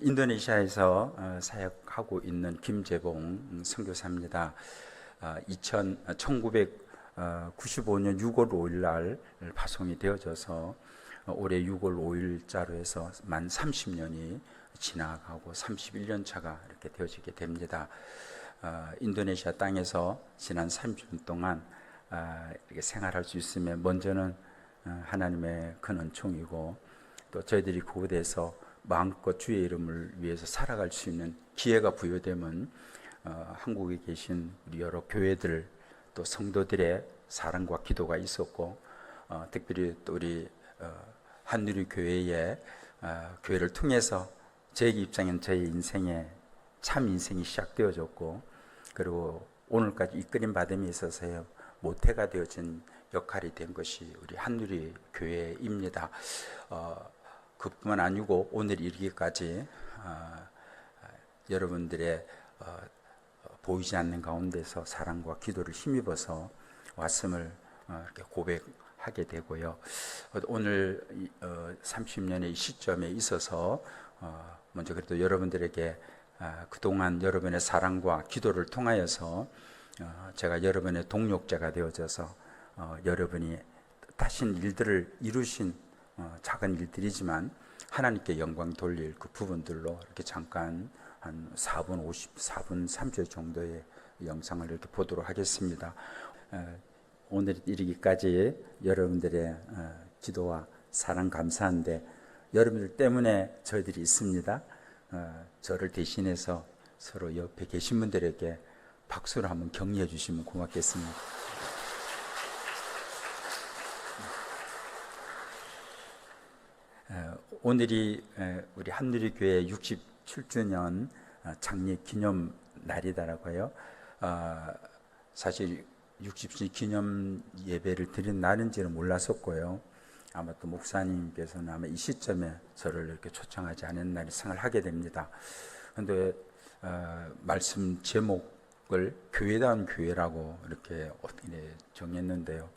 인도네시아에서 사역하고 있는 김재봉 선교사입니다. 1995년 6월 5일 날 파송이 되어져서 올해 6월 5일자로 해서 만 30년이 지나가고 31년 차가 이렇게 되어지게 됩니다. 인도네시아 땅에서 지난 30년 동안 이렇게 생활할 수 있으면 먼저는 하나님의 큰 은총이고, 또 저희들이 그곳에서 마음껏 주의 이름을 위해서 살아갈 수 있는 기회가 부여되면 한국에 계신 우리 여러 교회들 또 성도들의 사랑과 기도가 있었고, 특별히 또 우리 한누리 교회의 교회를 통해서 제 입장엔 저희 인생의 참 인생이 시작되어졌고, 그리고 오늘까지 이끌림 받음에 있어서요 모태가 되어진 역할이 된 것이 우리 한누리 교회입니다. 그뿐만 아니고 오늘 이르기까지 여러분들의 보이지 않는 가운데서 사랑과 기도를 힘입어서 왔음을 이렇게 고백하게 되고요. 오늘 30년의 시점에 있어서 먼저 그래도 여러분들에게 그동안 여러분의 사랑과 기도를 통하여서 제가 여러분의 동력자가 되어져서 여러분이 하신 일들을 이루신 작은 일들이지만 하나님께 영광 돌릴 그 부분들로 이렇게 잠깐 한 4분 30초 정도의 영상을 이렇게 보도록 하겠습니다. 오늘 이르기까지 여러분들의 기도와 사랑 감사한데, 여러분들 때문에 저희들이 있습니다. 저를 대신해서 서로 옆에 계신 분들에게 박수를 한번 격려해 주시면 고맙겠습니다. 오늘이 우리 한누리교회 67주년 창립 기념 날이더라고요. 사실 60주년 기념 예배를 드린 날인지는 몰랐었고요. 아마 또 목사님께서는 아마 이 시점에 저를 이렇게 초청하지 않은 날에 생각을 하게 됩니다. 그런데 말씀 제목을 교회다운 교회라고 이렇게 정했는데요.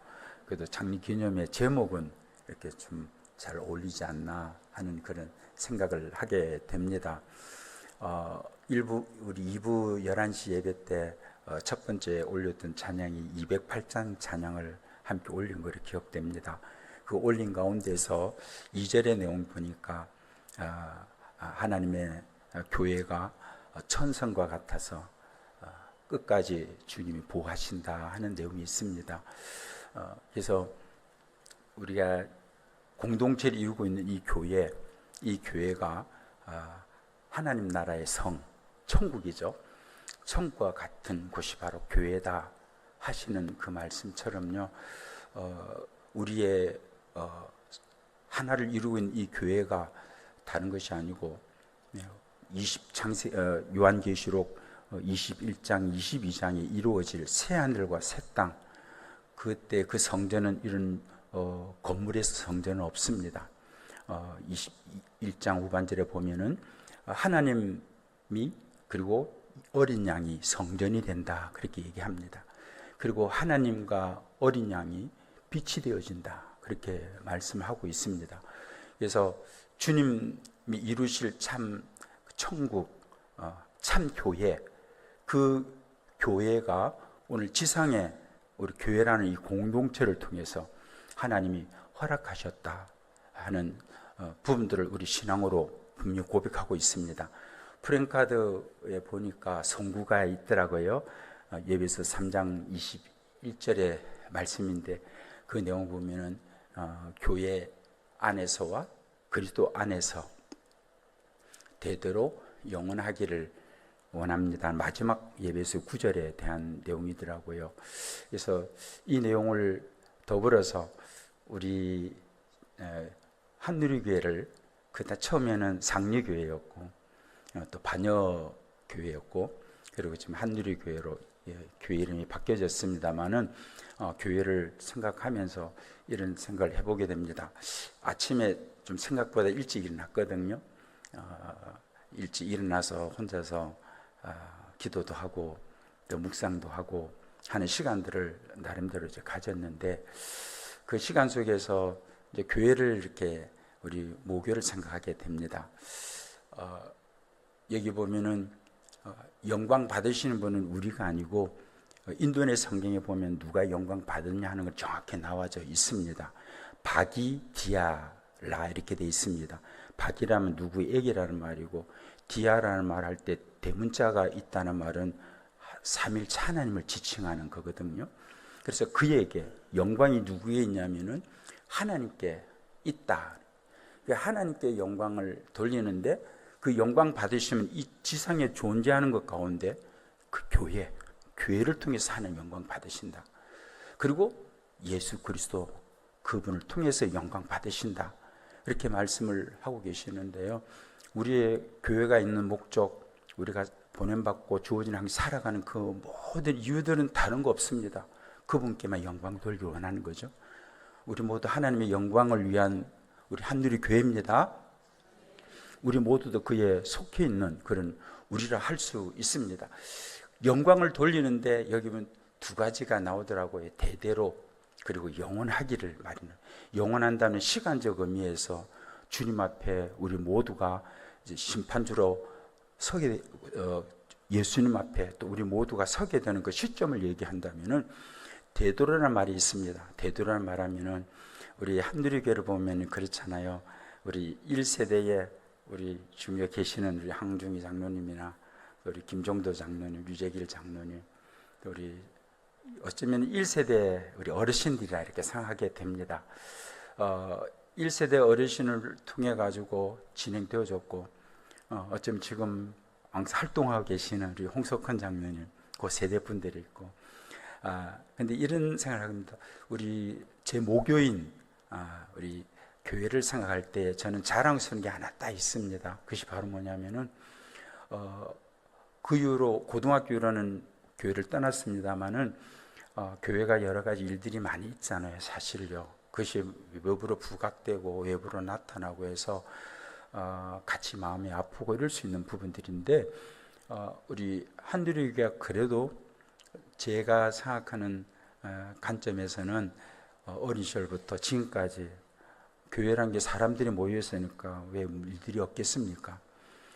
그래도 창립 기념의 제목은 이렇게 좀 잘 어울리지 않나 하는 그런 생각을 하게 됩니다. 우리 2부 11시 예배 때 첫 번째 올렸던 찬양이 208장 찬양을 함께 올린 것으로 기억됩니다. 그 올린 가운데서 2절의 내용 보니까 하나님의 교회가 천성과 같아서 끝까지 주님이 보호하신다 하는 내용이 있습니다. 그래서 우리가 공동체를 이루고 있는 이 교회가 하나님 나라의 성, 천국이죠. 천국과 같은 곳이 바로 교회다 하시는 그 말씀처럼요, 우리의 하나를 이루고 있는 이 교회가 다른 것이 아니고 요한계시록 21장 22장에 이루어질 새하늘과 새 땅, 그때 그 성전은 이런 건물에서 성전은 없습니다. 21장 후반절에 보면은 하나님이 그리고 어린 양이 성전이 된다 그렇게 얘기합니다. 그리고 하나님과 어린 양이 빛이 되어진다 그렇게 말씀하고 있습니다. 그래서 주님이 이루실 참 천국, 참 교회, 그 교회가 오늘 지상에 우리 교회라는 이 공동체를 통해서 하나님이 허락하셨다 하는 부분들을 우리 신앙으로 분명히 고백하고 있습니다. 프랭카드에 보니까 성구가 있더라고요. 예배서 3장 21절의 말씀인데, 그 내용 보면은 교회 안에서와 그리스도 안에서 대대로 영원하기를 원합니다. 마지막 예배서 9절에 대한 내용이더라고요. 그래서 이 내용을 더불어서 우리 한누리교회를 그때 처음에는 상류교회였고 또 반여교회였고, 그리고 지금 한누리교회로 교회 이름이 바뀌어졌습니다만은 교회를 생각하면서 이런 생각을 해보게 됩니다. 아침에 좀 생각보다 일찍 일어났거든요. 일찍 일어나서 혼자서 기도도 하고 또 묵상도 하고 하는 시간들을 나름대로 이제 가졌는데, 그 시간 속에서 이제 교회를 이렇게 우리 모교를 생각하게 됩니다. 여기 보면은 영광 받으시는 분은 우리가 아니고 인도네 성경에 보면 누가 영광 받았냐 하는 걸 정확히 나와져 있습니다. 바기 디아라 이렇게 돼 있습니다. 바기라면 누구에게라는 말이고 디아라는 말 할 때 대문자가 있다는 말은 삼일체 하나님을 지칭하는 거거든요. 그래서 그에게 영광이 누구에 있냐면은 하나님께 있다. 하나님께 영광을 돌리는데 그 영광 받으시면 이 지상에 존재하는 것 가운데 그 교회를 통해서 하나님 영광 받으신다. 그리고 예수 그리스도 그분을 통해서 영광 받으신다. 이렇게 말씀을 하고 계시는데요. 우리의 교회가 있는 목적, 우리가 보냄받고 주어진 항상 살아가는 그 모든 이유들은 다른 거 없습니다. 그분께만 영광 돌기 원하는 거죠. 우리 모두 하나님의 영광을 위한 우리 한누리 교회입니다. 우리 모두도 그에 속해 있는 그런 우리라 할 수 있습니다. 영광을 돌리는데 여기 보면 두 가지가 나오더라고요. 대대로 그리고 영원하기를 말이는. 영원한다는 시간적 의미에서 주님 앞에 우리 모두가 이제 심판주로 서게 예수님 앞에 또 우리 모두가 서게 되는 그 시점을 얘기한다면은 대도라는 말이 있습니다. 대도라는 말하면은 우리 한누리교회를 보면 그렇잖아요. 우리 1세대에 우리 중에 계시는 우리 항중희 장로님이나 우리 김종도 장로님, 유재길 장로님, 우리 어쩌면 1세대 우리 어르신들이라 이렇게 생각하게 됩니다. 1세대 어르신을 통해 가지고 진행되어졌고 어쩌면 지금 활동하고 계시는 우리 홍석헌 장로님 그 세대 분들이 있고 근데 이런 생각을 합니다. 우리 제 모교인 우리 교회를 생각할 때 저는 자랑스러운 게 하나 딱 있습니다. 그것이 바로 뭐냐면은 그 이후로 고등학교 이후로는 교회를 떠났습니다만은 교회가 여러 가지 일들이 많이 있잖아요. 사실요. 그것이 외부로 부각되고 외부로 나타나고 해서 같이 마음이 아프고 이럴 수 있는 부분들인데 우리 한누리교회가 그래도 제가 생각하는 관점에서는 어린 시절부터 지금까지 교회란 게 사람들이 모여 있으니까 왜 일들이 없겠습니까?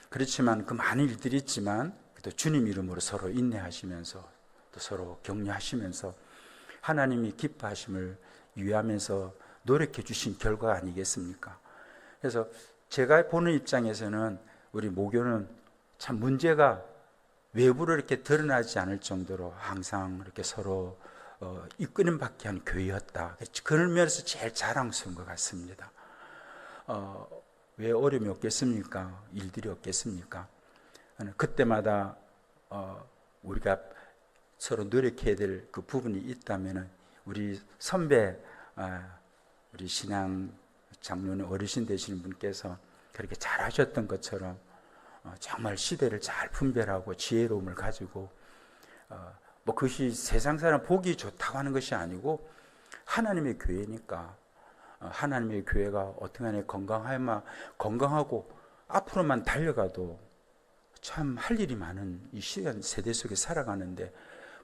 그렇지만 그 많은 일들이 있지만 또 주님 이름으로 서로 인내하시면서 또 서로 격려하시면서 하나님이 기뻐하심을 위하면서 노력해 주신 결과 아니겠습니까? 그래서 제가 보는 입장에서는 우리 모교는 참 문제가 외부로 이렇게 드러나지 않을 정도로 항상 이렇게 서로 이끄는 받게 한 교회였다. 그런 면에서 제일 자랑스러운 것 같습니다. 왜 어려움이 없겠습니까? 일들이 없겠습니까? 그때마다 우리가 서로 노력해야 될 그 부분이 있다면 우리 선배, 우리 신앙 장로님 어르신 되시는 분께서 그렇게 잘하셨던 것처럼 정말 시대를 잘 분별하고 지혜로움을 가지고 뭐 그것이 세상 사람 보기 좋다고 하는 것이 아니고 하나님의 교회니까 하나님의 교회가 어떻게 하냐 건강하고 앞으로만 달려가도 참 할 일이 많은 이 시간 세대 속에 살아가는데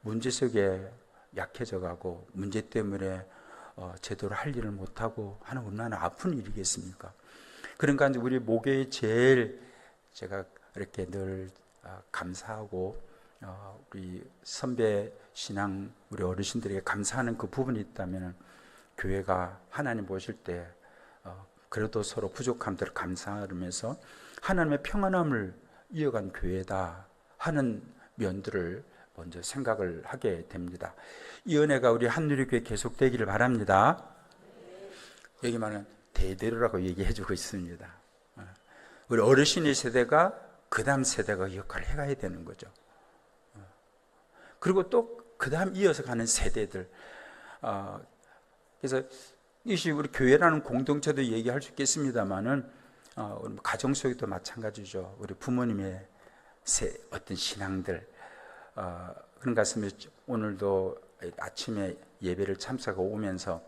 문제 속에 약해져 가고 문제 때문에 제대로 할 일을 못하고 하는 얼마나 아픈 일이겠습니까? 그러니까 우리 목회의 제일 제가 이렇게 늘 감사하고 우리 선배 신앙 우리 어르신들에게 감사하는 그 부분이 있다면 교회가 하나님 보실 때 그래도 서로 부족함들을 감사하면서 하나님의 평안함을 이어간 교회다 하는 면들을 먼저 생각을 하게 됩니다. 이 은혜가 우리 한누리교회 계속되기를 바랍니다. 여기 말하는 대대로라고 얘기해주고 있습니다. 우리 어르신의 세대가 그 다음 세대가 역할을 해가야 되는 거죠. 그리고 또 그 다음 이어서 가는 세대들. 그래서 이것이 우리 교회라는 공동체도 얘기할 수 있겠습니다만은 우리 가정 속에도 마찬가지죠. 우리 부모님의 어떤 신앙들. 그런 것 같습니다. 오늘도 아침에 예배를 참석하고 오면서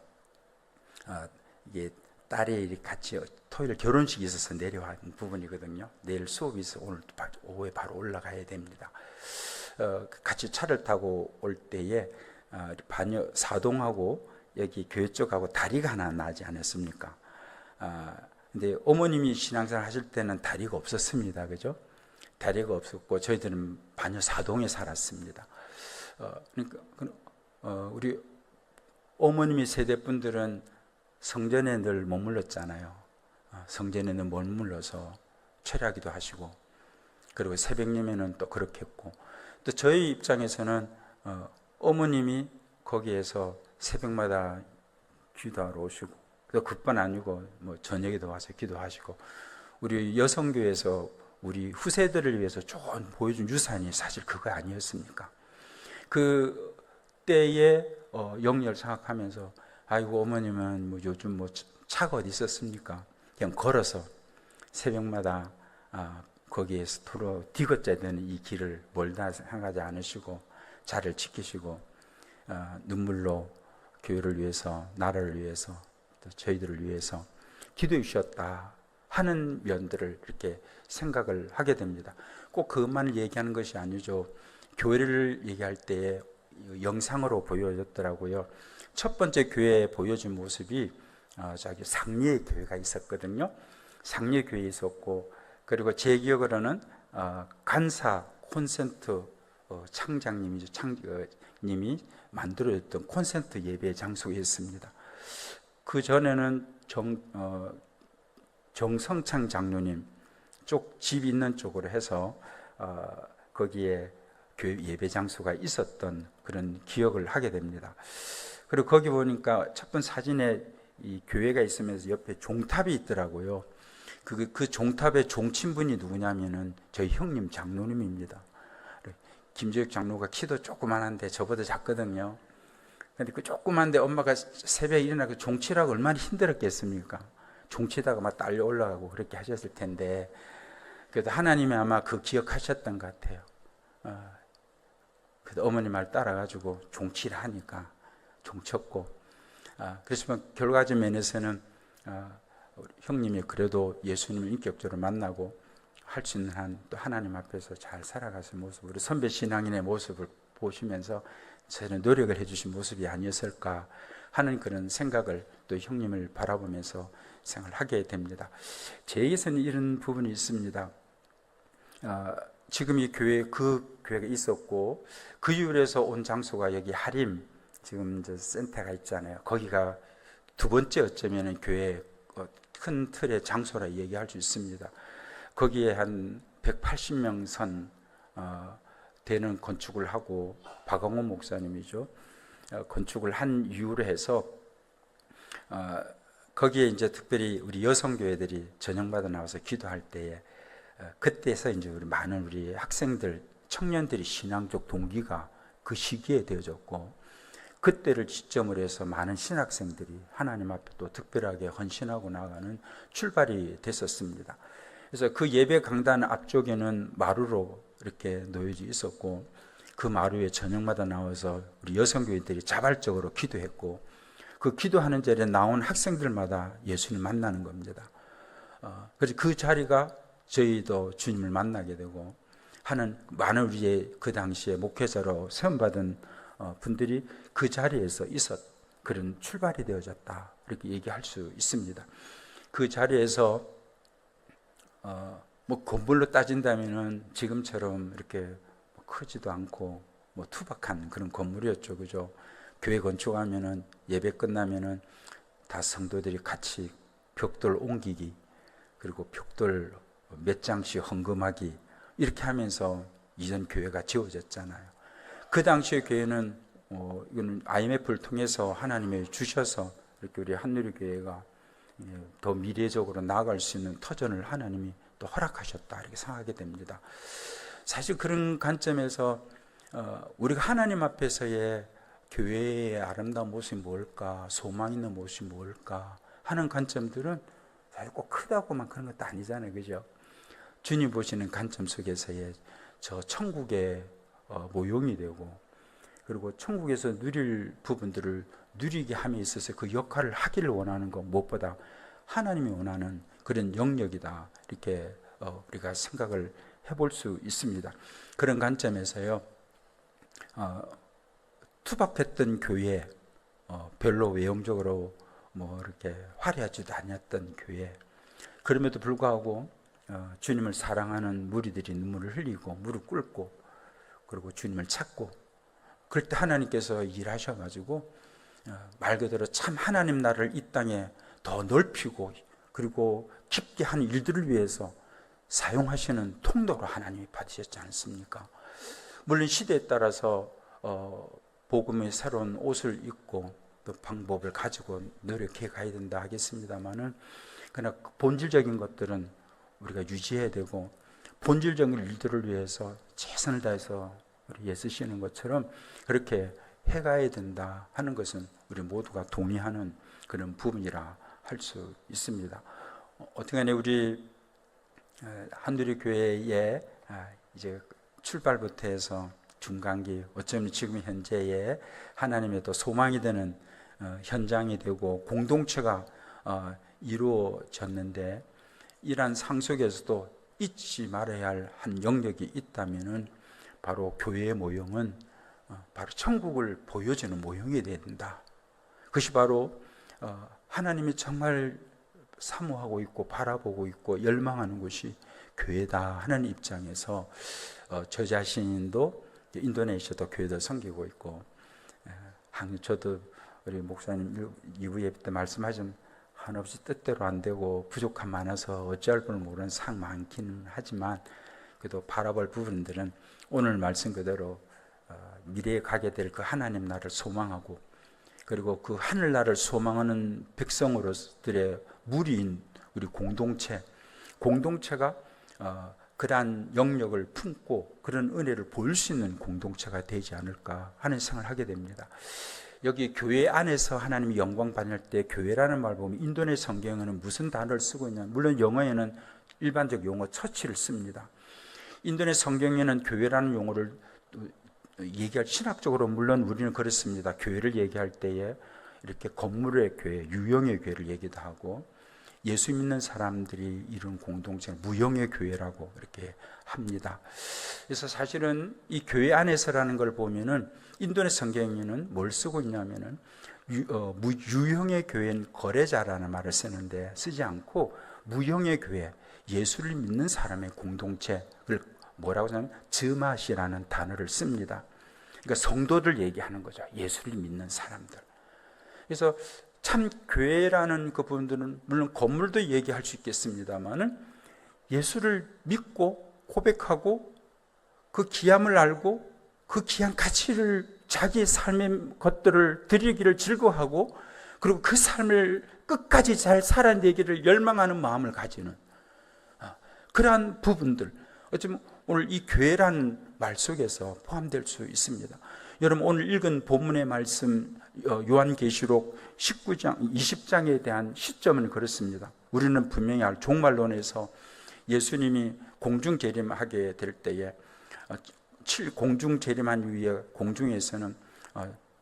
이게 딸이 같이 토요일 결혼식이 있어서 내려온 부분이거든요. 내일 수업이 있어 오늘 오후에 바로 올라가야 됩니다. 같이 차를 타고 올 때에 사동하고 여기 교회 쪽하고 다리가 하나 나지 않았습니까? 근데 어머님이 신앙생활 하실 때는 다리가 없었습니다. 그죠? 다리가 없었고 저희들은 반여 사동에 살았습니다. 그러니까 우리 어머님의 세대 분들은 성전에 늘 머물렀잖아요. 성전에 늘 머물러서 철야기도 하시고, 그리고 새벽 예배는 또 그렇게 했고, 또 저희 입장에서는 어머님이 거기에서 새벽마다 기도하러 오시고, 또 그뿐 아니고 뭐 저녁에도 와서 기도하시고, 우리 여성교회에서 우리 후세들을 위해서 좋은 보여준 유산이 사실 그거 아니었습니까? 그 때에 영리를 생각하면서, 아이고 어머님은 뭐 요즘 뭐 차가 어디 있었습니까? 그냥 걸어서 새벽마다 거기에서 도로 디귿자 되는 이 길을 멀다 생각하지 않으시고 자를 지키시고 눈물로 교회를 위해서, 나라를 위해서, 또 저희들을 위해서 기도해 주셨다 하는 면들을 이렇게 생각을 하게 됩니다. 꼭 그것만을 얘기하는 것이 아니죠. 교회를 얘기할 때에 영상으로 보여줬더라고요. 첫 번째 교회에 보여준 모습이 저기 상리의 교회가 있었거든요. 상리의 교회에 있었고, 그리고 제 기억으로는 간사 콘센트 창장님이 님이 만들어줬던 콘센트 예배 장소였습니다. 그 전에는 정성창 장로님 쪽 집 있는 쪽으로 해서 거기에 교회 예배 장소가 있었던 그런 기억을 하게 됩니다. 그리고 거기 보니까 첫 번째 사진에 이 교회가 있으면서 옆에 종탑이 있더라고요. 그 종탑의 종친분이 누구냐면은 저희 형님 장로님입니다. 김재혁 장로가 키도 조그만한데 저보다 작거든요. 근데 그 조그만데 엄마가 새벽에 일어나서 종치라고 얼마나 힘들었겠습니까? 종치다가 막 딸려 올라가고 그렇게 하셨을 텐데, 그래도 하나님이 아마 그 기억하셨던 것 같아요. 그래도 어머니 말 따라가지고 종치를 하니까 종쳤고, 그렇지만 결과적 면에서는 형님이 그래도 예수님을 인격적으로 만나고 할 수 있는 한 또 하나님 앞에서 잘 살아가신 모습, 우리 선배 신앙인의 모습을 보시면서 저는 노력을 해주신 모습이 아니었을까 하는 그런 생각을 또 형님을 바라보면서 생각하게 됩니다. 제에게서는 이런 부분이 있습니다. 지금 이 교회, 그 교회가 있었고 그 이후에서 온 장소가 여기 하림, 지금 이제 센터가 있잖아요. 거기가 두 번째 어쩌면 교회 큰 틀의 장소라 얘기할 수 있습니다. 거기에 한 180명 선 되는 건축을 하고, 박광호 목사님이죠. 건축을 한 이유로 해서 거기에 이제 특별히 우리 여성교회들이 저녁마다 나와서 기도할 때에 그때서 이제 우리 많은 우리 학생들, 청년들이 신앙적 동기가 그 시기에 되어졌고, 그때를 지점으로 해서 많은 신학생들이 하나님 앞에 또 특별하게 헌신하고 나가는 출발이 됐었습니다. 그래서 그 예배 강단 앞쪽에는 마루로 이렇게 놓여져 있었고, 그 마루에 저녁마다 나와서 우리 여성교회들이 자발적으로 기도했고, 그 기도하는 자리에 나온 학생들마다 예수님 만나는 겁니다. 그래서 그 자리가 저희도 주님을 만나게 되고 하는, 많은 우리의 그 당시에 목회자로 세움받은 분들이 그 자리에서 그런 출발이 되어졌다, 이렇게 얘기할 수 있습니다. 그 자리에서 뭐 건물로 따진다면은 지금처럼 이렇게 크지도 않고 뭐 투박한 그런 건물이었죠, 그죠? 교회 건축하면은 예배 끝나면은 다 성도들이 같이 벽돌 옮기기, 그리고 벽돌 몇 장씩 헌금하기, 이렇게 하면서 이전 교회가 지어졌잖아요. 그 당시의 교회는 이거는 IMF를 통해서 하나님이 주셔서 이렇게 우리 한누리교회가 더 미래적으로 나아갈 수 있는 터전을 하나님이 또 허락하셨다, 이렇게 생각하게 됩니다. 사실 그런 관점에서 우리가 하나님 앞에서의 교회의 아름다운 모습이 뭘까, 소망 있는 모습이 뭘까 하는 관점들은 사실 꼭 크다고만 그런 것도 아니잖아요, 그죠? 주님 보시는 관점 속에서의 저 천국의 모형이 되고, 그리고 천국에서 누릴 부분들을 누리게 함에 있어서 그 역할을 하기를 원하는 것, 무엇보다 하나님이 원하는 그런 영역이다, 이렇게 우리가 생각을 해볼 수 있습니다. 그런 관점에서요, 투박했던 교회, 별로 외형적으로 뭐 이렇게 화려하지도 않았던 교회, 그럼에도 불구하고 주님을 사랑하는 무리들이 눈물을 흘리고 무릎 꿇고 그리고 주님을 찾고, 그럴 때 하나님께서 일하셔가지고 말 그대로 참 하나님 나라를 이 땅에 더 넓히고 그리고 깊게 하는 일들을 위해서 사용하시는 통로로 하나님이 받으셨지 않습니까? 물론 시대에 따라서 복음의 새로운 옷을 입고 또 방법을 가지고 노력해 가야 된다 하겠습니다만은, 그러나 본질적인 것들은 우리가 유지해야 되고, 본질적인 일들을 위해서 최선을 다해서 우리 애쓰시는 것처럼 그렇게 해가야 된다 하는 것은 우리 모두가 동의하는 그런 부분이라 할 수 있습니다. 어떻게 우리 한누리 교회에 이제 출발부터 해서 중간기, 어쩌면 지금 현재의 하나님의 또 소망이 되는 현장이 되고 공동체가 이루어졌는데, 이러한 상속에서도 잊지 말아야 할 한 영역이 있다면은 바로 교회의 모형은 바로 천국을 보여주는 모형이 되어야 된다. 그것이 바로 하나님이 정말 사모하고 있고 바라보고 있고 열망하는 곳이 교회다 하는 입장에서 저 자신도 인도네시아도 교회도 섬기고 있고, 저도 우리 목사님 2부 예배 때 말씀하신 한없이 뜻대로 안 되고 부족함 많아서 어찌할 줄 모르는 상 많기는 하지만, 그래도 바라볼 부분들은 오늘 말씀 그대로 미래에 가게 될 그 하나님 나라를 소망하고, 그리고 그 하늘나라를 소망하는 백성으로서들의 무리인 우리 공동체가 그러한 영역을 품고 그런 은혜를 보일 수 있는 공동체가 되지 않을까 하는 생각을 하게 됩니다. 여기 교회 안에서 하나님이 영광 받을 때 교회라는 말 보면 인도네시아 성경에는 무슨 단어를 쓰고 있냐, 물론 영어에는 일반적 용어 처치를 씁니다. 인도네시아 성경에는 교회라는 용어를 얘기할, 신학적으로 물론 우리는 그렇습니다. 교회를 얘기할 때에 이렇게 건물의 교회, 유형의 교회를 얘기도 하고, 예수 믿는 사람들이 이룬 공동체 무형의 교회라고 이렇게 합니다. 그래서 사실은 이 교회 안에서라는 걸 보면은 인도네시아 성경에는 뭘 쓰고 있냐면은 유형의 교회는 거래자라는 말을 쓰는데 쓰지 않고 무형의 교회, 예수를 믿는 사람의 공동체를 뭐라고 하냐면 즈맛이라는 단어를 씁니다. 그러니까 성도들 얘기하는 거죠. 예수를 믿는 사람들. 그래서 참 교회라는 그 부분들은 물론 건물도 얘기할 수 있겠습니다만은 예수를 믿고 고백하고 그 귀함을 알고 그 귀한 가치를 자기의 삶의 것들을 드리기를 즐거워하고, 그리고 그 삶을 끝까지 잘 살아내기를 열망하는 마음을 가지는 그러한 부분들, 어쩌면 오늘 이 교회라는 말 속에서 포함될 수 있습니다. 여러분 오늘 읽은 본문의 말씀 요한계시록 19장, 20장에 대한 시점은 그렇습니다. 우리는 분명히 종말론에서 예수님이 공중재림하게 될 때에 공중재림한 이후에 공중에서는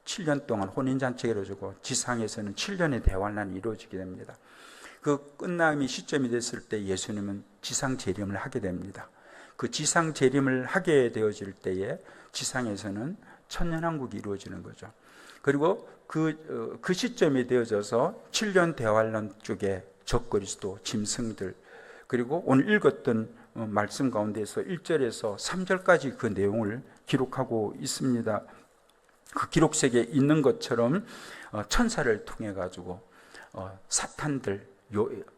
7년 동안 혼인잔치가 이루어지고 지상에서는 7년의 대환란이 이루어지게 됩니다. 그 끝남이 시점이 됐을 때 예수님은 지상재림을 하게 됩니다. 그 지상재림을 하게 되어질 때에 지상에서는 천년왕국이 이루어지는 거죠. 그리고 그 시점이 되어져서 7년 대환란 쪽에 적그리스도, 짐승들, 그리고 오늘 읽었던 말씀 가운데서 1절에서 3절까지 그 내용을 기록하고 있습니다. 그 기록책에 있는 것처럼 천사를 통해 가지고 사탄들,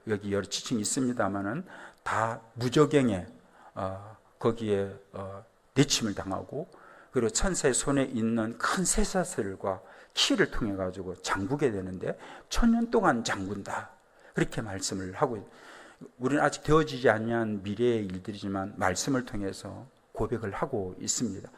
여기 여러 지칭이 있습니다만은 다 무저갱에 거기에 내침을 당하고, 그리고 천사의 손에 있는 큰 쇠사슬과 키를 통해 가지고 잠그게 되는데 1000년 동안 잠근다, 그렇게 말씀을 하고, 우리는 아직 되어지지 않은 미래의 일들이지만 말씀을 통해서 고백을 하고 있습니다.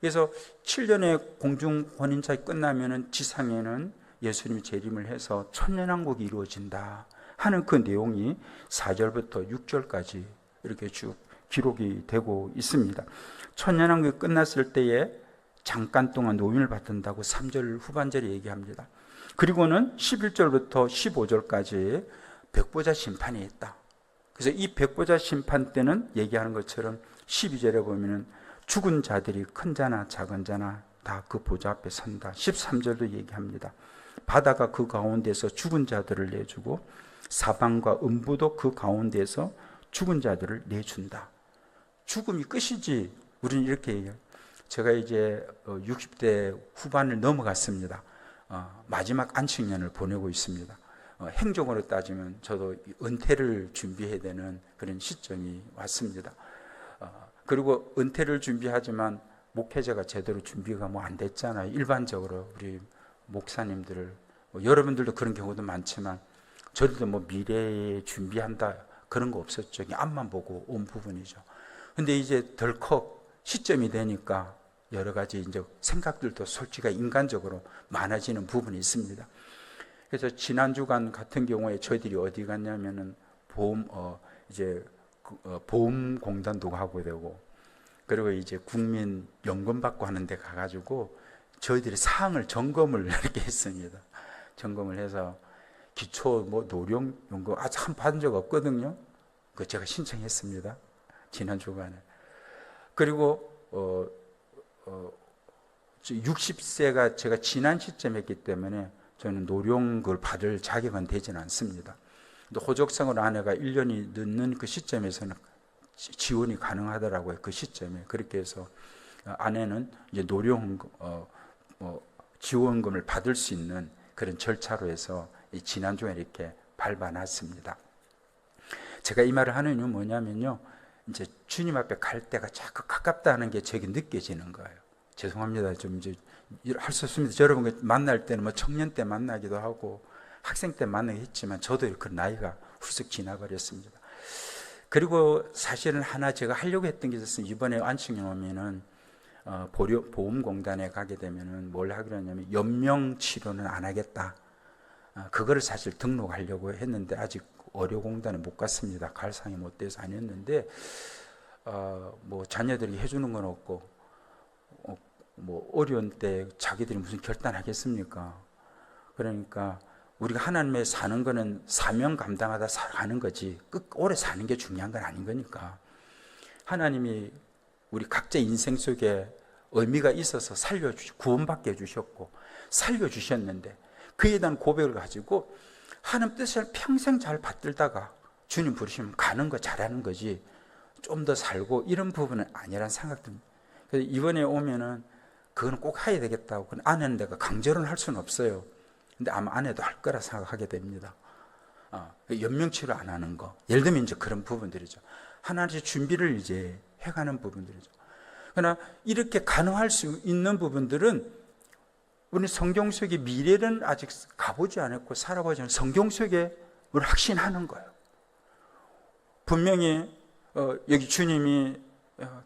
그래서 7년의 공중 혼인잔치 끝나면은 지상에는 예수님이 재림을 해서 천년왕국이 이루어진다 하는 그 내용이 4절부터 6절까지 이렇게 쭉 기록이 되고 있습니다. 천년왕국이 끝났을 때에 잠깐 동안 노임을 받는다고 3절 후반절에 얘기합니다. 그리고는 11절부터 15절까지 백보자 심판이 있다. 그래서 이 백보자 심판 때는 얘기하는 것처럼 12절에 보면은 죽은 자들이 큰 자나 작은 자나 다 그 보좌 앞에 선다. 13절도 얘기합니다. 바다가 그 가운데서 죽은 자들을 내주고 사방과 음부도 그 가운데에서 죽은 자들을 내준다. 죽음이 끝이지. 우리는 이렇게 얘기해요. 제가 이제 60대 후반을 넘어갔습니다. 마지막 안식년을 보내고 있습니다. 행정으로 따지면 저도 은퇴를 준비해야 되는 그런 시점이 왔습니다. 그리고 은퇴를 준비하지만 목회자가 제대로 준비가 안 됐잖아요. 일반적으로 우리 목사님들, 여러분들도 그런 경우도 많지만 저희도 미래에 준비한다 그런 거 없었죠. 그냥 앞만 보고 온 부분이죠. 근데 이제 덜컥 시점이 되니까 여러 가지 이제 생각들도 솔직히 인간적으로 많아지는 부분이 있습니다. 그래서 지난 주간 같은 경우에 저희들이 어디 갔냐면은 보험공단도 가고 되고, 그리고 이제 국민연금 받고 하는 데 가가지고 저희들이 사항을 점검을 이렇게 했습니다. 점검을 해서 기초 노령연금 참 받은 적 없거든요. 그 제가 신청했습니다. 지난 주간에. 그리고 60세가 제가 지난 시점에 했기 때문에 저는 노령을 받을 자격은 되지는 않습니다. 근데 호적상으로 아내가 1년이 늦는 그 시점에서는 지원이 가능하더라고요. 그 시점에. 그렇게 해서 아내는 이제 노령 지원금을 받을 수 있는 그런 절차로 해서 지난주에 이렇게 밟아놨습니다. 제가 이 말을 하는 이유는 뭐냐면요, 이제 주님 앞에 갈 때가 자꾸 가깝다는 게 저에게 느껴지는 거예요. 죄송합니다. 좀 이제 할 수 없습니다. 여러분 만날 때는 청년 때 만나기도 하고 학생 때 만나기도 했지만 저도 그 나이가 훌쩍 지나버렸습니다. 그리고 사실은 하나 제가 하려고 했던 게 있었어요. 이번에 안식년 오면은 보험공단에 가게 되면은 뭘 하기로 했냐면 연명 치료는 안 하겠다. 그거를 사실 등록하려고 했는데 아직 의료공단에 못 갔습니다. 갈 상이 못 돼서 안 했는데 자녀들이 해주는 건 없고 어려운 때 자기들이 무슨 결단하겠습니까? 그러니까 우리가 하나님의 사는 거는 사명 감당하다 살아가는 거지 오래 사는 게 중요한 건 아닌 거니까 하나님이 우리 각자 인생 속에 의미가 있어서 구원받게 해주셨고 살려주셨는데 그에 대한 고백을 가지고 하나님 뜻을 평생 잘 받들다가 주님 부르시면 가는 거 잘하는 거지 좀 더 살고 이런 부분은 아니라는 생각 듭니다. 그래서 이번에 오면은 그건 꼭 해야 되겠다고. 아내는 내가 강제로는 할 수는 없어요. 근데 아마 아내도 할 거라 생각하게 됩니다. 연명치료 안 하는 거. 예를 들면 이제 그런 부분들이죠. 하나님의 준비를 이제 해가는 부분들이죠. 그러나 이렇게 가능할 수 있는 부분들은 우리 성경 속의 미래는 아직 가보지 않았고 살아보지 않은 성경 속에 우리 확신하는 거예요. 분명히 여기 주님이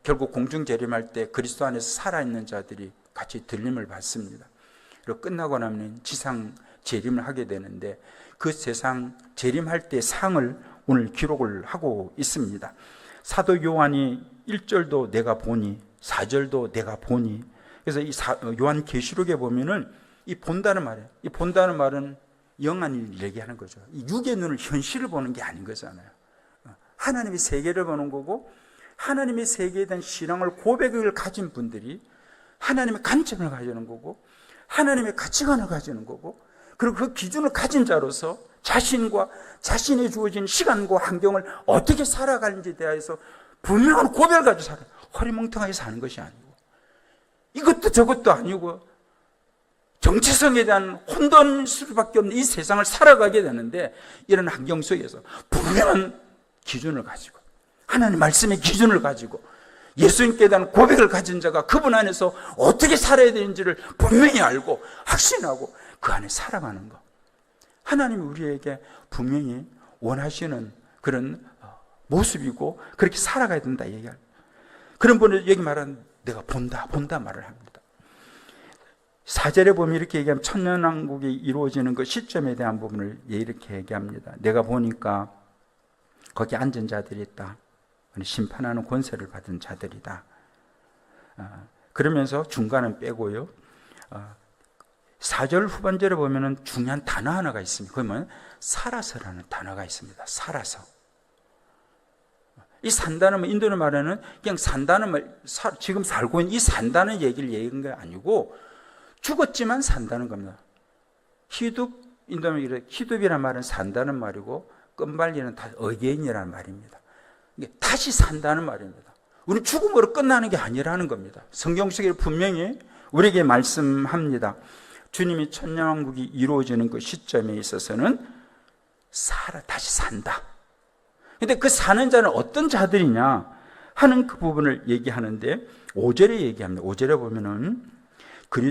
결국 공중재림할 때 그리스도 안에서 살아있는 자들이 같이 들림을 받습니다. 그리고 끝나고 나면 지상 재림을 하게 되는데 그 세상 재림할 때 상을 오늘 기록을 하고 있습니다. 사도 요한이 1절도 내가 보니 4절도 내가 보니. 그래서 이 요한 계시록에 보면은 이 본다는 말이에요. 이 본다는 말은 영안을 얘기하는 거죠. 이 육의 눈을 현실을 보는 게 아닌 거잖아요. 하나님의 세계를 보는 거고 하나님의 세계에 대한 신앙을 고백을 가진 분들이 하나님의 관점을 가지는 거고 하나님의 가치관을 가지는 거고 그리고 그 기준을 가진 자로서 자신과 자신이 주어진 시간과 환경을 어떻게 살아가는지에 대해서 분명한 고백을 가지고 살아요. 허리멍텅하게 사는 것이 아니고 이것도 저것도 아니고 정체성에 대한 혼돈일 수밖에 없는 이 세상을 살아가게 되는데 이런 환경 속에서 분명한 기준을 가지고 하나님 말씀의 기준을 가지고 예수님께 대한 고백을 가진 자가 그분 안에서 어떻게 살아야 되는지를 분명히 알고 확신하고 그 안에 살아가는 것. 하나님이 우리에게 분명히 원하시는 그런 모습이고 그렇게 살아가야 된다 얘기합니다. 그런 분을 여기 말하는 내가 본다 말을 합니다. 4절에 보면 이렇게 얘기하면 천년왕국이 이루어지는 그 시점에 대한 부분을 이렇게 얘기합니다. 내가 보니까 거기 앉은 자들이 있다. 심판하는 권세를 받은 자들이다. 그러면서 중간은 빼고요. 4절 후반절에 보면 중요한 단어 하나가 있습니다. 그러면 살아서라는 단어가 있습니다. 살아서. 이 산다는 인도는 말하는 그냥 산다는 말, 지금 살고 있는 이 산다는 얘기를 얘기한 게 아니고 죽었지만 산다는 겁니다. 히둡 인도는 히둡이란 말은 산다는 말이고 끈발리는 다 어게인이라는 말입니다. 이게 다시 산다는 말입니다. 우리는 죽음으로 끝나는 게 아니라는 겁니다. 성경 속에 분명히 우리에게 말씀합니다. 주님이 천년왕국이 이루어지는 그 시점에 있어서는 다시 산다. 근데 그 사는 자는 어떤 자들이냐 하는 그 부분을 얘기하는데 5절에 얘기합니다. 5절에 보면은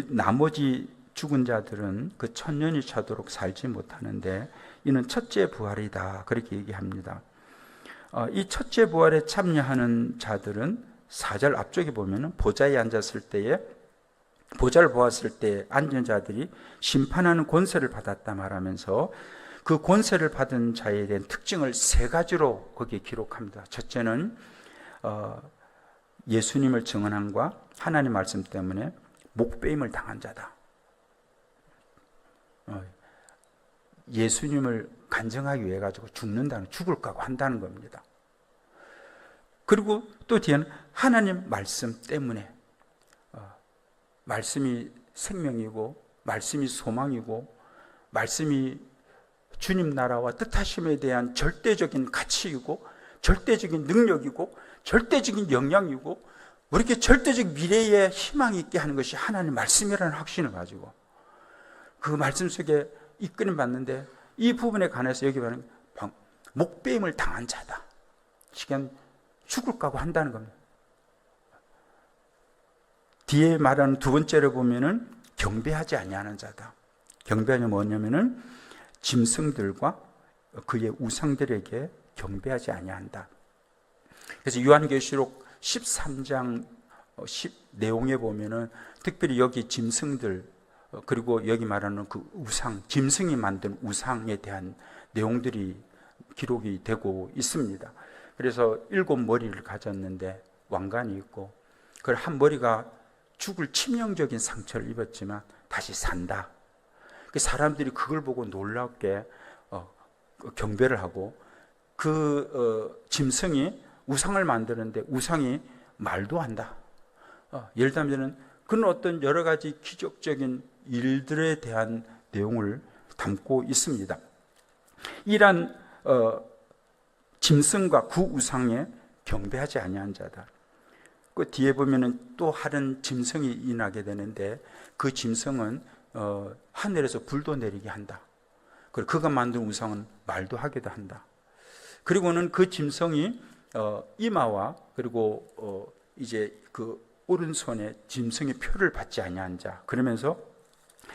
나머지 죽은 자들은 그 천년이 차도록 살지 못하는데 이는 첫째 부활이다. 그렇게 얘기합니다. 이 첫째 부활에 참여하는 자들은 4절 앞쪽에 보면은 보좌에 앉았을 때에 보좌를 보았을 때 앉은 자들이 심판하는 권세를 받았다 말하면서 그 권세를 받은 자에 대한 특징을 3가지로 거기에 기록합니다. 첫째는 예수님을 증언함과 하나님 말씀 때문에 목배임을 당한 자다. 예수님을 간증하기 위해 가지고 죽을 각오 한다는 겁니다. 그리고 또 뒤에는 하나님 말씀 때문에 말씀이 생명이고 말씀이 소망이고 말씀이 주님 나라와 뜻하심에 대한 절대적인 가치이고 절대적인 능력이고 절대적인 영향이고 우리에게 절대적 미래에 희망이 있게 하는 것이 하나님 말씀이라는 확신을 가지고 그 말씀 속에 이끌림 받는데 이 부분에 관해서 여기 말하는 목배임을 당한 자다. 시간 죽을 각오 한다는 겁니다. 뒤에 말하는 두 번째로 보면은 경배하지 아니하는 자다. 경배하냐 뭐냐면은 짐승들과 그의 우상들에게 경배하지 아니한다. 그래서 요한계시록 13장 10 내용에 보면은 특별히 여기 짐승들 그리고 여기 말하는 그 우상, 짐승이 만든 우상에 대한 내용들이 기록이 되고 있습니다. 그래서 7머리를 가졌는데 왕관이 있고 그 한 머리가 죽을 치명적인 상처를 입었지만 다시 산다. 사람들이 그걸 보고 놀랍게 경배를 하고 짐승이 우상을 만드는데 우상이 말도 한다. 예를 들면 그런 어떤 여러 가지 기적적인 일들에 대한 내용을 담고 있습니다. 이러한 짐승과 그 우상에 경배하지 아니한 자다. 그 뒤에 보면은 또 다른 짐승이 일어나게 되는데 그 짐승은 하늘에서 불도 내리게 한다. 그리고 그가 만든 우상은 말도 하기도 한다. 그리고는 그 짐승이 이마와 그리고 이제 그 오른손에 짐승의 표를 받지 아니한 자, 그러면서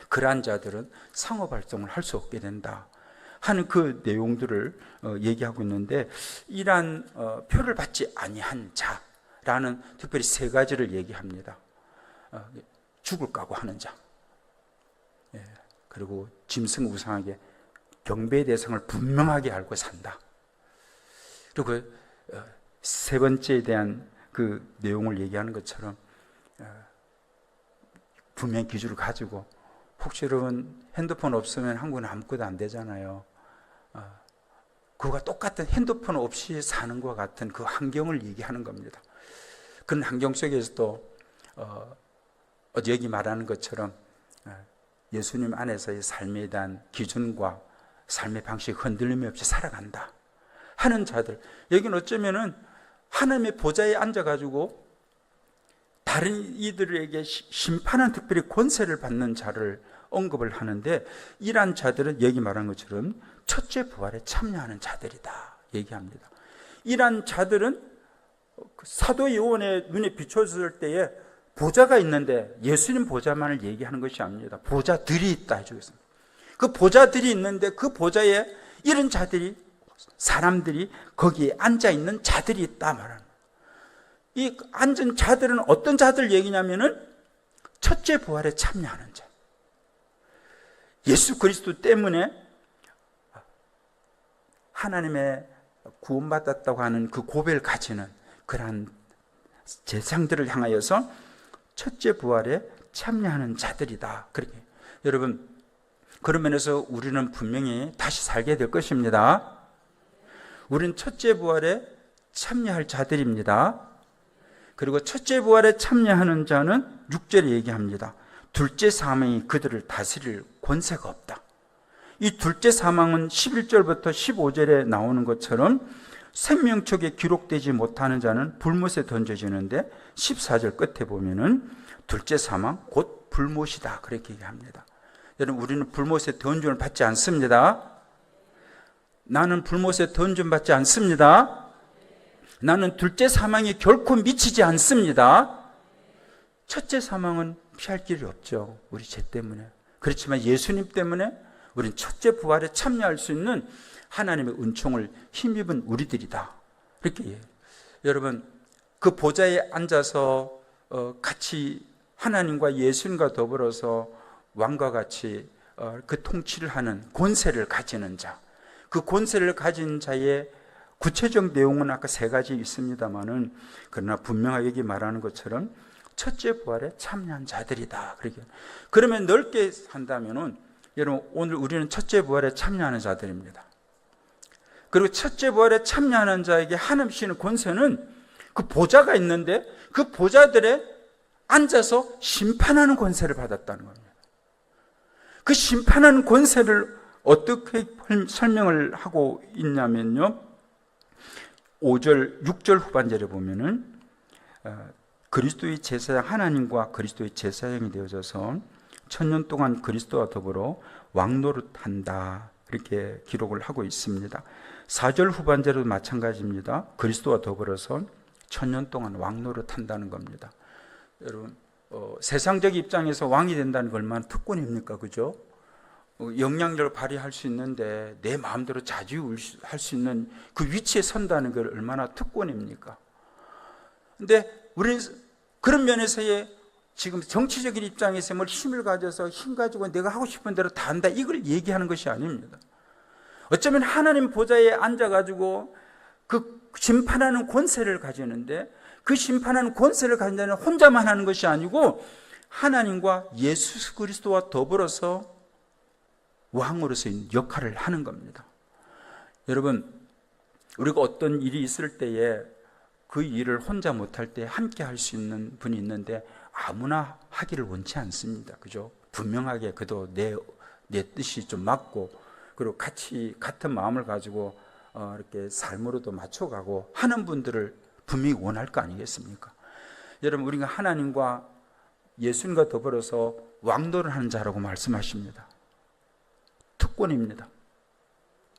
그러한 자들은 상업 활동을 할 수 없게 된다 하는 그 내용들을 얘기하고 있는데 이러한 표를 받지 아니한 자라는 특별히 3가지를 얘기합니다. 죽을 각오 하는 자, 그리고 짐승 우상에게 경배의 대상을 분명하게 알고 산다. 그리고 3번째에 대한 그 내용을 얘기하는 것처럼 분명 기준을 가지고 혹시 여러분 핸드폰 없으면 한국은 아무것도 안 되잖아요. 그거가 똑같은 핸드폰 없이 사는 것과 같은 그 환경을 얘기하는 겁니다. 그런 환경 속에서도 여기 말하는 것처럼 예수님 안에서의 삶에 대한 기준과 삶의 방식 흔들림이 없이 살아간다 하는 자들, 여기는 어쩌면은 하나님의 보좌에 앉아가지고 다른 이들에게 심판한 특별히 권세를 받는 자를 언급을 하는데 이러한 자들은 여기 말한 것처럼 첫째 부활에 참여하는 자들이다 얘기합니다. 이러한 자들은 사도 요한의 눈에 비춰졌을 때에 보좌가 있는데 예수님 보좌만을 얘기하는 것이 아닙니다. 보좌들이 있다 해주겠습니다. 그 보좌들이 있는데 그 보좌에 이런 자들이 사람들이 거기에 앉아있는 자들이 있다 말하는 이 앉은 자들은 어떤 자들 얘기냐면은 첫째 부활에 참여하는 자, 예수 그리스도 때문에 하나님의 구원받았다고 하는 그 고백을 가지는 그러한 제상들을 향하여서 첫째 부활에 참여하는 자들이다. 그렇게 여러분, 그런 면에서 우리는 분명히 다시 살게 될 것입니다. 우리는 첫째 부활에 참여할 자들입니다. 그리고 첫째 부활에 참여하는 자는 6절에 얘기합니다. 둘째 사망이 그들을 다스릴 권세가 없다. 이 둘째 사망은 11절부터 15절에 나오는 것처럼 생명책에 기록되지 못하는 자는 불못에 던져지는데 14절 끝에 보면은 둘째 사망 곧 불못이다 그렇게 얘기합니다. 여러분, 우리는 불못에 던짐을 받지 않습니다. 나는 불못에 던짐 받지 않습니다. 나는 둘째 사망에 결코 미치지 않습니다. 첫째 사망은 피할 길이 없죠. 우리 죄 때문에. 그렇지만 예수님 때문에 우리는 첫째 부활에 참여할 수 있는 하나님의 은총을 힘입은 우리들이다. 이렇게 해요. 여러분, 그 보좌에 앉아서 같이 하나님과 예수님과 더불어서 왕과 같이 그 통치를 하는 권세를 가지는 자, 그 권세를 가진 자의 구체적 내용은 아까 세 가지 있습니다만은, 그러나 분명하게 여기 말하는 것처럼 첫째 부활에 참여한 자들이다. 그러면 넓게 한다면은, 여러분, 오늘 우리는 첫째 부활에 참여하는 자들입니다. 그리고 첫째 부활에 참여하는 자에게 하나님 주시는 권세는 그 보좌가 있는데 그 보좌들에 앉아서 심판하는 권세를 받았다는 겁니다. 그 심판하는 권세를 어떻게 설명을 하고 있냐면요, 5절, 6절 후반절에 보면은 그리스도의 제사장, 하나님과 그리스도의 제사장이 되어져서 천년 동안 그리스도와 더불어 왕노릇한다, 이렇게 기록을 하고 있습니다. 4절 후반절도 마찬가지입니다. 그리스도와 더불어서 천년 동안 왕노릇한다는 겁니다. 여러분, 세상적 입장에서 왕이 된다는 건 얼마나 특권입니까? 그죠? 영향력을 발휘할 수 있는데 내 마음대로 자주할 수 있는 그 위치에 선다는 걸 얼마나 특권입니까? 근데 우리는 그런 면에서의 지금 정치적인 입장에서 뭘 힘을 가져서 힘 가지고 내가 하고 싶은 대로 다 한다, 이걸 얘기하는 것이 아닙니다. 어쩌면 하나님 보좌에 앉아가지고 그 심판하는 권세를 가지는데, 그 심판하는 권세를 가진 자는 혼자만 하는 것이 아니고 하나님과 예수 그리스도와 더불어서 왕으로서의 역할을 하는 겁니다. 여러분, 우리가 어떤 일이 있을 때에 그 일을 혼자 못할 때 함께 할 수 있는 분이 있는데 아무나 하기를 원치 않습니다. 그죠? 분명하게 그도 내 뜻이 좀 맞고, 그리고 같은 마음을 가지고 이렇게 삶으로도 맞춰가고 하는 분들을 분명히 원할 거 아니겠습니까? 여러분, 우리가 하나님과 예수님과 더불어서 왕노를 하는 자라고 말씀하십니다. 특권입니다.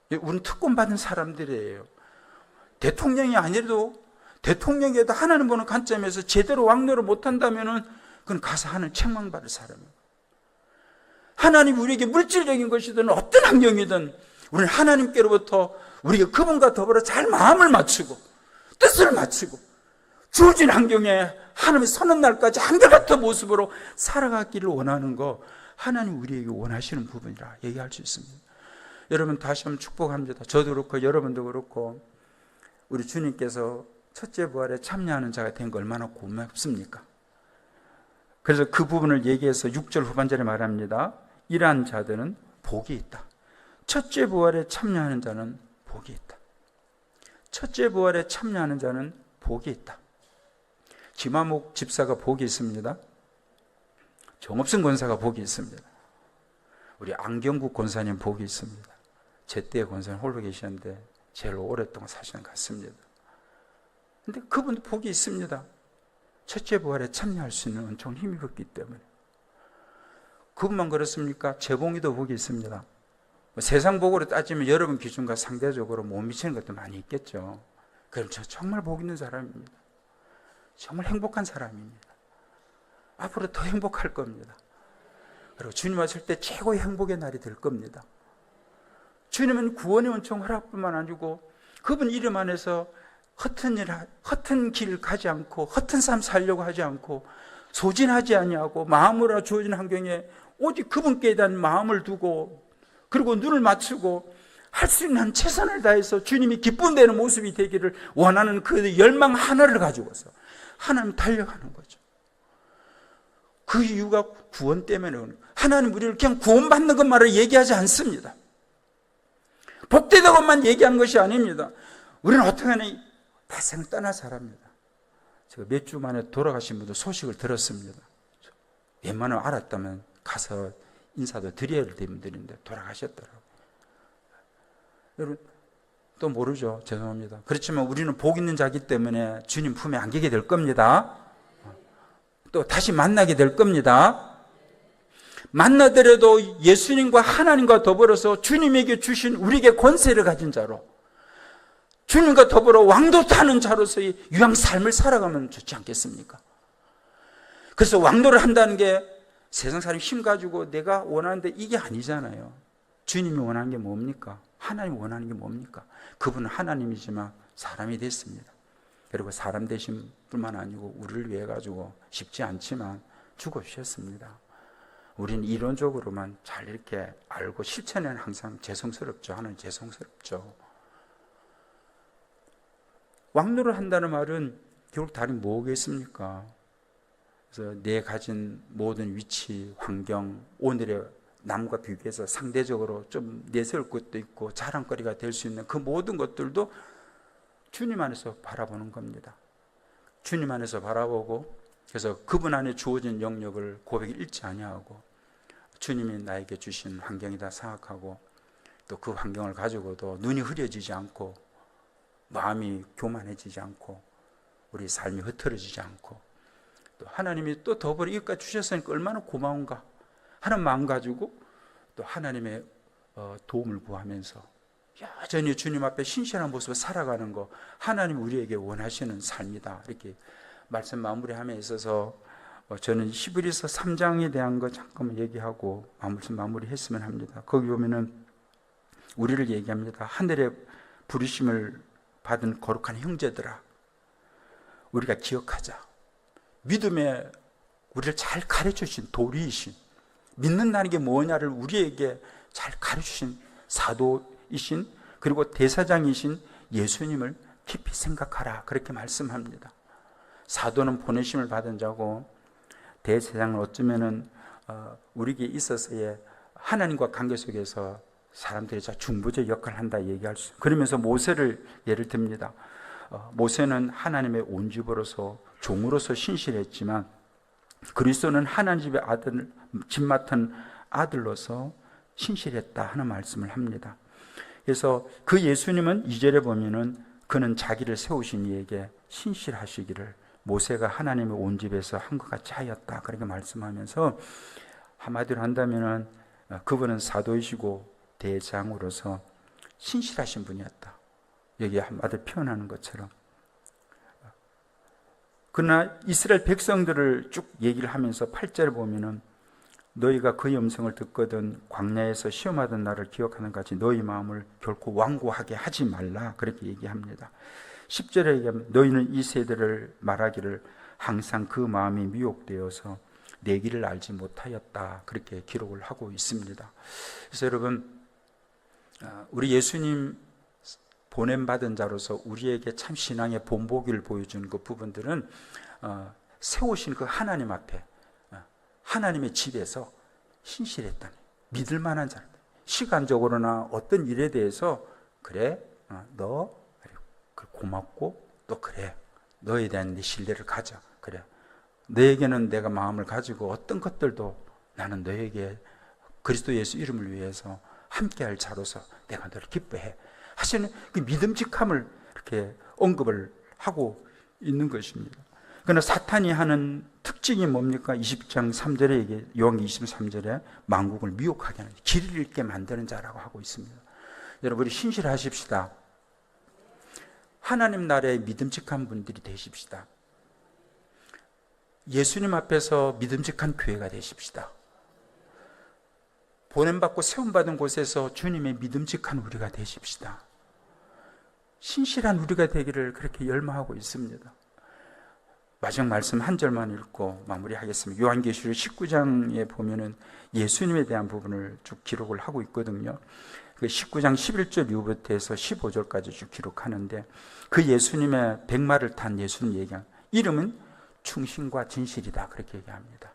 우리는 특권 받은 사람들이에요. 대통령이 아니라도, 대통령에도 하나님 보는 관점에서 제대로 왕노를 못한다면은 그건 가서 하는 책망받을 사람이에요. 하나님 우리에게 물질적인 것이든 어떤 환경이든 우리는 하나님께로부터 우리가 그분과 더불어 잘 마음을 맞추고 뜻을 맞추고 주어진 환경에 하나님이 서는 날까지 한결같은 모습으로 살아가기를 원하는 거, 하나님 우리에게 원하시는 부분이라 얘기할 수 있습니다. 여러분, 다시 한번 축복합니다. 저도 그렇고 여러분도 그렇고 우리 주님께서 첫째 부활에 참여하는 자가 된 거 얼마나 고맙습니까? 그래서 그 부분을 얘기해서 6절 후반절에 말합니다. 이러한 자들은 복이 있다. 첫째 부활에 참여하는 자는 복이 있다. 첫째 부활에 참여하는 자는 복이 있다. 김화목 집사가 복이 있습니다. 정업승 권사가 복이 있습니다. 우리 안경국 권사님 복이 있습니다. 제 때 권사님 홀로 계시는데 제일 오랫동안 사시는 것 같습니다. 그런데 그분도 복이 있습니다. 첫째 부활에 참여할 수 있는 은총을 힘입었기 때문에. 그분만 그렇습니까? 재봉이도 복이 있습니다. 세상 복으로 따지면 여러분 기준과 상대적으로 못 미치는 것도 많이 있겠죠. 그럼 저 정말 복 있는 사람입니다. 정말 행복한 사람입니다. 앞으로 더 행복할 겁니다. 그리고 주님 왔을 때 최고의 행복의 날이 될 겁니다. 주님은 구원의 은총 허락뿐만 아니고 그분 이름 안에서 허튼 길 가지 않고 허튼 삶 살려고 하지 않고 소진하지 아니하고 마음으로 주어진 환경에 오직 그분께 대한 마음을 두고 그리고 눈을 맞추고 할 수 있는 최선을 다해서 주님이 기쁨되는 모습이 되기를 원하는 그 열망 하나를 가지고서 하나님 달려가는 거죠. 그 이유가 구원 때문에 오는 거예요. 하나님 우리를 그냥 구원받는 것만을 얘기하지 않습니다. 복되는 것만 얘기하는 것이 아닙니다. 우리는 어떻게 하면 대생 떠날 사람입니다. 제가 몇 주 만에 돌아가신 분들 소식을 들었습니다. 웬만하면 알았다면 가서 인사도 드려야 될 분들인데 돌아가셨더라고요. 여러분 또 모르죠. 죄송합니다. 그렇지만 우리는 복 있는 자기 때문에 주님 품에 안기게 될 겁니다. 또 다시 만나게 될 겁니다. 만나더라도 예수님과 하나님과 더불어서 주님에게 주신 우리에게 권세를 가진 자로, 주님과 더불어 왕도하는 자로서의 유황 삶을 살아가면 좋지 않겠습니까? 그래서 왕도를 한다는 게 세상 사람이 힘 가지고 내가 원하는데 이게 아니잖아요. 주님이 원하는 게 뭡니까? 하나님이 원하는 게 뭡니까? 그분은 하나님이지만 사람이 됐습니다. 그리고 사람 되신 뿐만 아니고 우리를 위해 가지고 쉽지 않지만 죽어주셨습니다. 우리는 이론적으로만 잘 이렇게 알고 실천에는 항상 죄송스럽죠. 하나님 죄송스럽죠. 왕노를 한다는 말은 결국 다른 뭐겠습니까? 그래서 내 가진 모든 위치, 환경, 오늘의 남과 비교해서 상대적으로 좀 내세울 것도 있고 자랑거리가 될 수 있는 그 모든 것들도 주님 안에서 바라보는 겁니다. 주님 안에서 바라보고, 그래서 그분 안에 주어진 영역을 고백을 잃지 아니하고 주님이 나에게 주신 환경이다 생각하고, 또 그 환경을 가지고도 눈이 흐려지지 않고 마음이 교만해지지 않고 우리 삶이 흐트러지지 않고, 또 하나님이 또 더불어 이것까지 주셨으니까 얼마나 고마운가 하는 마음 가지고 또 하나님의 도움을 구하면서 여전히 주님 앞에 신실한 모습을 살아가는 거, 하나님 우리에게 원하시는 삶이다. 이렇게 말씀 마무리함에 있어서 저는 히브리서 3장에 대한 거 잠깐만 얘기하고 마무리했으면 합니다. 거기 보면은 우리를 얘기합니다. 하늘의 부르심을 받은 거룩한 형제들아, 우리가 기억하자. 믿음에 우리를 잘 가르쳐주신 도리이신, 믿는다는 게 뭐냐를 우리에게 잘 가르쳐주신 사도이신, 그리고 대사장이신 예수님을 깊이 생각하라. 그렇게 말씀합니다. 사도는 보내심을 받은 자고, 대제사장은 어쩌면은 우리에게 있어서의 하나님과 관계 속에서 사람들이 중보자 역할을 한다 얘기할 수. 그러면서 모세를 예를 듭니다. 모세는 하나님의 온집으로서 종으로서 신실했지만 그리스도는 하나님 집의 아들, 집 맡은 아들로서 신실했다 하는 말씀을 합니다. 그래서 그 예수님은 2절에 보면은 그는 자기를 세우신 이에게 신실하시기를 모세가 하나님의 온 집에서 한 것 같이 하였다. 그렇게 말씀하면서 한마디로 한다면은 그분은 사도이시고 대장으로서 신실하신 분이었다. 여기 한마디로 표현하는 것처럼. 그러나 이스라엘 백성들을 쭉 얘기를 하면서 8절에 보면은 너희가 그의 음성을 듣거든 광야에서 시험하던 나를 기억하는 같이 너희 마음을 결코 완고하게 하지 말라. 그렇게 얘기합니다. 10절에 얘기하면 너희는 이 세대를 말하기를 항상 그 마음이 미혹되어서 내 길을 알지 못하였다. 그렇게 기록을 하고 있습니다. 그래서 여러분, 우리 예수님 보냄받은 자로서 우리에게 참 신앙의 본보기를 보여주는 그 부분들은 세우신 그 하나님 앞에, 하나님의 집에서 신실했다니, 믿을 만한 자, 시간적으로나 어떤 일에 대해서 그래, 너 고맙고 또 그래, 너에 대한 내 신뢰를 가져. 그래, 너에게는 내가 마음을 가지고 어떤 것들도 나는 너에게 그리스도 예수 이름을 위해서 함께할 자로서 내가 너를 기뻐해 하시는 그 믿음직함을 이렇게 언급을 하고 있는 것입니다. 그러나 사탄이 하는 특징이 뭡니까? 20장 3절에 요한계시록 23절에 만국을 미혹하게 하는, 길을 잃게 만드는 자라고 하고 있습니다. 여러분, 우리 신실하십시다. 하나님 나라의 믿음직한 분들이 되십시다. 예수님 앞에서 믿음직한 교회가 되십시다. 보냄받고 세움받은 곳에서 주님의 믿음직한 우리가 되십시다. 신실한 우리가 되기를 그렇게 열망하고 있습니다. 마지막 말씀 한 절만 읽고 마무리하겠습니다. 요한계시록 19장에 보면은 예수님에 대한 부분을 쭉 기록을 하고 있거든요. 그 19장 11절 이후부터 해서 15절까지 쭉 기록하는데, 그 예수님의 백마를 탄 예수님 얘기한 이름은 충신과 진실이다. 그렇게 얘기합니다.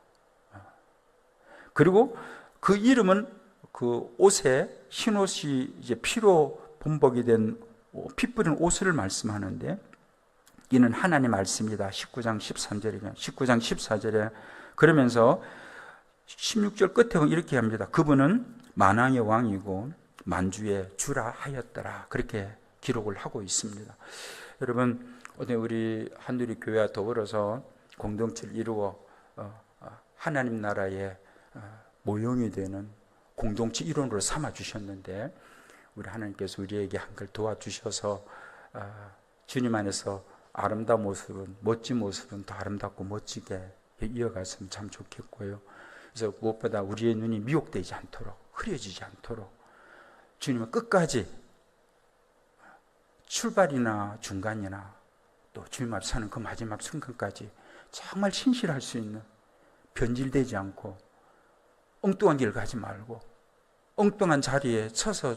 그리고 그 이름은 그 옷에, 흰 옷이 이제 피로 범벅이 된 피 뿌린 옷을 말씀하는데, 이는 하나님 말씀이다. 19장 13절이면 19장 14절에 그러면서 16절 끝에 이렇게 합니다. 그분은 만왕의 왕이고 만주의 주라 하였더라. 그렇게 기록을 하고 있습니다. 여러분, 오늘 우리 한누리 교회와 더불어서 공동체를 이루어 하나님 나라의 모형이 되는 공동체 일원으로 삼아 주셨는데, 우리 하나님께서 우리에게 한걸 도와주셔서 주님 안에서 아름다운 모습은, 멋진 모습은 더 아름답고 멋지게 이어갔으면 참 좋겠고요. 그래서 무엇보다 우리의 눈이 미혹되지 않도록, 흐려지지 않도록 주님은 끝까지 출발이나 중간이나 또 주님 앞에 서는 그 마지막 순간까지 정말 신실할 수 있는, 변질되지 않고 엉뚱한 길 가지 말고 엉뚱한 자리에 서서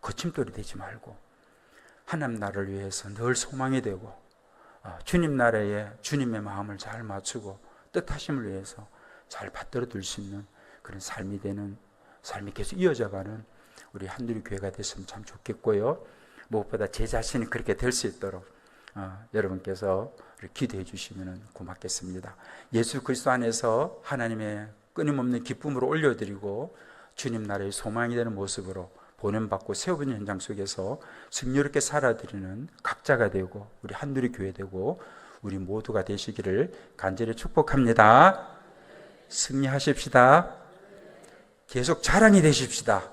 거침돌이 되지 말고 하나님 나라를 위해서 늘 소망이 되고 주님 나라에 주님의 마음을 잘 맞추고 뜻하심을 위해서 잘 받들어 둘 수 있는 그런 삶이 되는, 삶이 계속 이어져가는 우리 한누리 교회가 됐으면 참 좋겠고요. 무엇보다 제 자신이 그렇게 될 수 있도록 여러분께서 기도해 주시면 고맙겠습니다. 예수 그리스도 안에서 하나님의 끊임없는 기쁨으로 올려드리고 주님 나라의 소망이 되는 모습으로 보냄받고 세워진 현장 속에서 승리롭게 살아드리는 각자가 되고 우리 한누리 교회 되고 우리 모두가 되시기를 간절히 축복합니다. 승리하십시다. 계속 자랑이 되십시다.